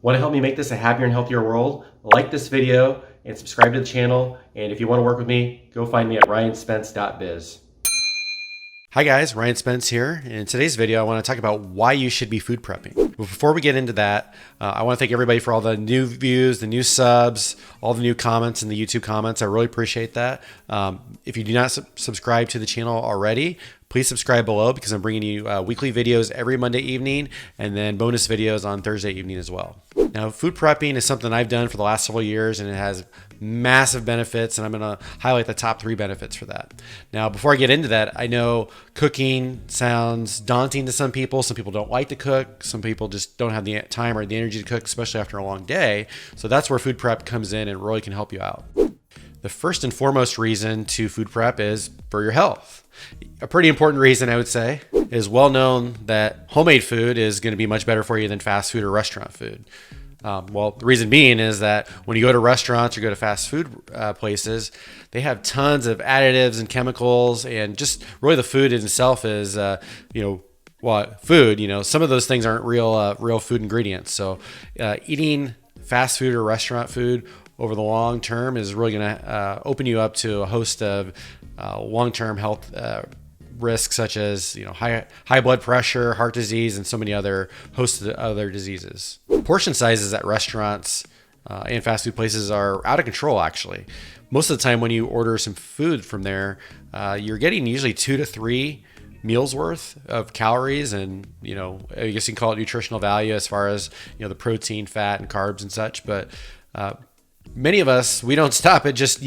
Want to help me make this a happier and healthier world? Like this video and subscribe to the channel. And if you want to work with me, go find me at ryanspence.biz. Hi guys, Ryan Spence here. In today's video, I want to talk about why you should be food prepping. But before we get into that, I want to thank everybody for all the new views, the new subs, all the new comments in the YouTube comments. I really appreciate that. If you do not subscribe to the channel already, please subscribe below because I'm bringing you weekly videos every Monday evening and then bonus videos on Thursday evening as well. Now, food prepping is something I've done for the last several years and it has massive benefits, and I'm going to highlight the top 3 benefits for that. Now, before I get into that, I know cooking sounds daunting to some people. Some people don't like to cook. Some people just don't have the time or the energy to cook, especially after a long day. So that's where food prep comes in and really can help you out. The first and foremost reason to food prep is for your health. A pretty important reason, I would say. It is well known that homemade food is going to be much better for you than fast food or restaurant food. Well, the reason being is that when you go to restaurants or go to fast food places, they have tons of additives and chemicals, and just really the food in itself is, food. Some of those things aren't real food ingredients. So eating fast food or restaurant food over the long term is really going to open you up to a host of long-term health risks, such as high blood pressure, heart disease, and so many other hosts of other diseases. Portion sizes at restaurants and fast food places are out of control. Actually, most of the time when you order some food from there, you're getting usually 2 to 3 meals worth of calories, and I guess you can call it nutritional value as far as the protein, fat, and carbs and such. But many of us, we don't stop at just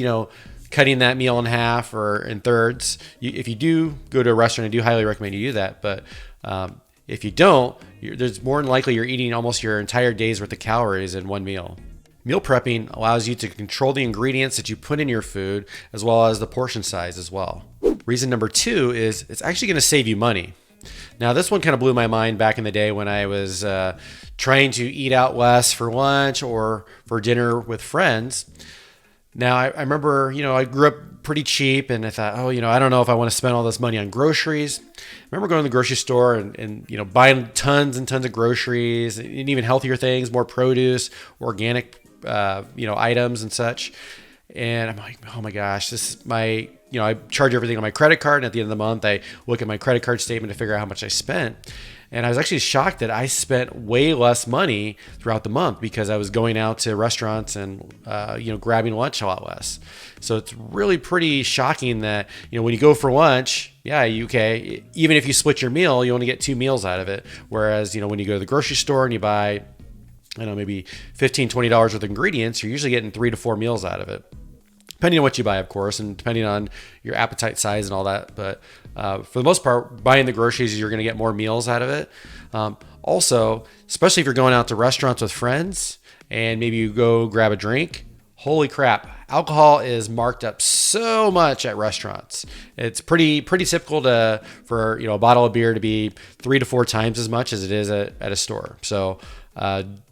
cutting that meal in half or in thirds. If you do go to a restaurant, I do highly recommend you do that. But if you don't, there's more than likely you're eating almost your entire day's worth of calories in one meal. Meal prepping allows you to control the ingredients that you put in your food, as well as the portion size as well. Reason number 2 is it's actually going to save you money. Now, this one kind of blew my mind back in the day when I was trying to eat out less for lunch or for dinner with friends. Now, I remember, I grew up pretty cheap, and I thought, I don't know if I want to spend all this money on groceries. I remember going to the grocery store and buying tons and tons of groceries, and even healthier things, more produce, organic, items and such. And I'm like, oh my gosh, this is I charge everything on my credit card. And at the end of the month, I look at my credit card statement to figure out how much I spent. And I was actually shocked that I spent way less money throughout the month because I was going out to restaurants and, grabbing lunch a lot less. So it's really pretty shocking that, when you go for lunch, even if you split your meal, you only get 2 meals out of it. Whereas, when you go to the grocery store and you buy, maybe $15, $20 worth of ingredients, you're usually getting 3 to 4 meals out of it. Depending on what you buy, of course, and depending on your appetite size and all that. But for the most part, buying the groceries, you're going to get more meals out of it. Also, especially if you're going out to restaurants with friends and maybe you go grab a drink, holy crap, alcohol is marked up so much at restaurants. It's pretty typical for a bottle of beer to be 3 to 4 times as much as it is at a store. So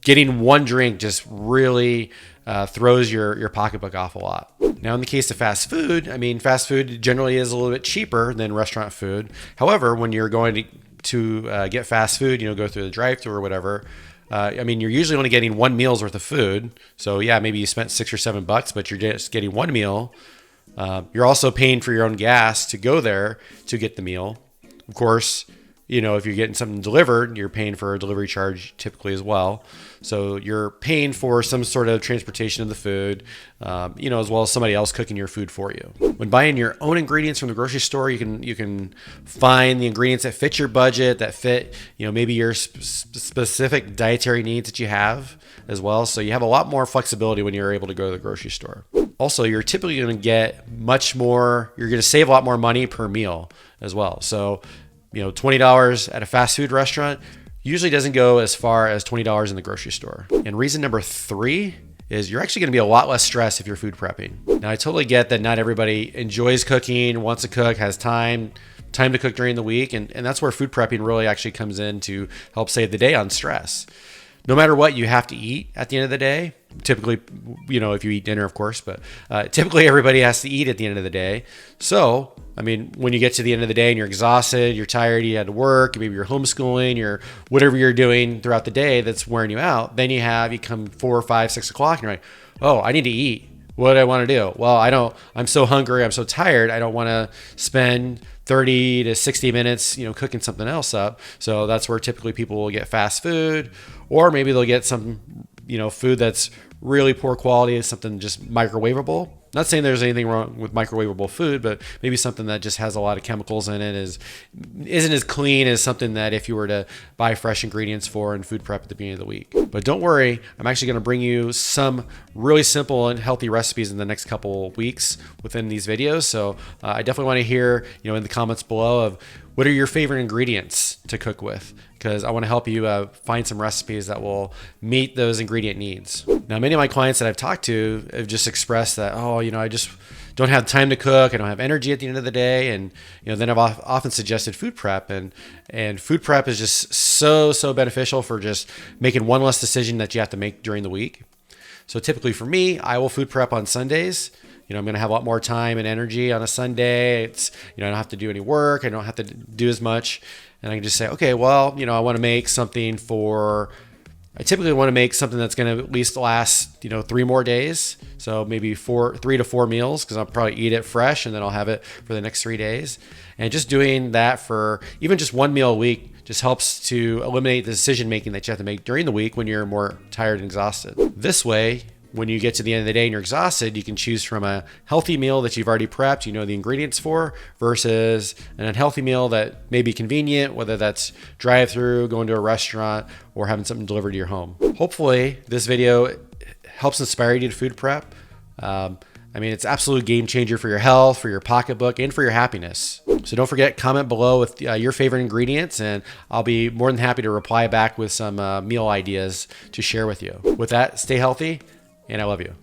getting one drink just really throws your pocketbook off a lot. Now, in the case of fast food, fast food generally is a little bit cheaper than restaurant food. However, when you're going to get fast food, go through the drive-thru or whatever, you're usually only getting 1 meal's worth of food. So yeah, maybe you spent $6 or $7, but you're just getting 1 meal. You're also paying for your own gas to go there to get the meal. Of course, if you're getting something delivered, you're paying for a delivery charge typically as well. So you're paying for some sort of transportation of the food, as well as somebody else cooking your food for you. When buying your own ingredients from the grocery store, you can find the ingredients that fit your budget, that fit, maybe your specific dietary needs that you have as well. So you have a lot more flexibility when you're able to go to the grocery store. Also, you're typically going to get you're going to save a lot more money per meal as well. So $20 at a fast food restaurant usually doesn't go as far as $20 in the grocery store. And reason number 3 is you're actually going to be a lot less stressed if you're food prepping. Now, I totally get that not everybody enjoys cooking, wants to cook, has time to cook during the week. And that's where food prepping really actually comes in to help save the day on stress. No matter what you have to eat at the end of the day, typically, if you eat dinner, of course, but typically everybody has to eat at the end of the day. So, I mean, when you get to the end of the day and you're exhausted, you're tired, you had to work, maybe you're homeschooling, or whatever you're doing throughout the day that's wearing you out, then you come 4 or 5, 6 o'clock and you're like, oh, I need to eat. What do I want to do? Well, I'm so hungry, I'm so tired, I don't want to spend 30 to 60 minutes, cooking something else up. So that's where typically people will get fast food, or maybe they'll get some, food that's really poor quality, something just microwavable. Not saying there's anything wrong with microwavable food, but maybe something that just has a lot of chemicals in it isn't as clean as something that if you were to buy fresh ingredients for and food prep at the beginning of the week. But don't worry, I'm actually going to bring you some really simple and healthy recipes in the next couple weeks within these videos. So I definitely want to hear, in the comments below of what are your favorite ingredients to cook with, because I want to help you find some recipes that will meet those ingredient needs. Now, many of my clients that I've talked to have just expressed that, I just don't have time to cook. I don't have energy at the end of the day. And, then I've often suggested food prep, and food prep is just so beneficial for just making one less decision that you have to make during the week. So typically for me, I will food prep on Sundays. I'm going to have a lot more time and energy on a Sunday. It's, I don't have to do any work. I don't have to do as much. And I can just say, okay, well, I want to make something I typically want to make something that's going to at least last, 3 more days. So maybe 3 to 4 meals, because I'll probably eat it fresh and then I'll have it for the next 3 days. And just doing that for even just one meal a week just helps to eliminate the decision making that you have to make during the week when you're more tired and exhausted. This way, when you get to the end of the day and you're exhausted, you can choose from a healthy meal that you've already prepped, the ingredients for, versus an unhealthy meal that may be convenient, whether that's drive-through, going to a restaurant, or having something delivered to your home. Hopefully, this video helps inspire you to food prep. It's an absolute game changer for your health, for your pocketbook, and for your happiness. So don't forget, comment below with your favorite ingredients, and I'll be more than happy to reply back with some meal ideas to share with you. With that, stay healthy, and I love you.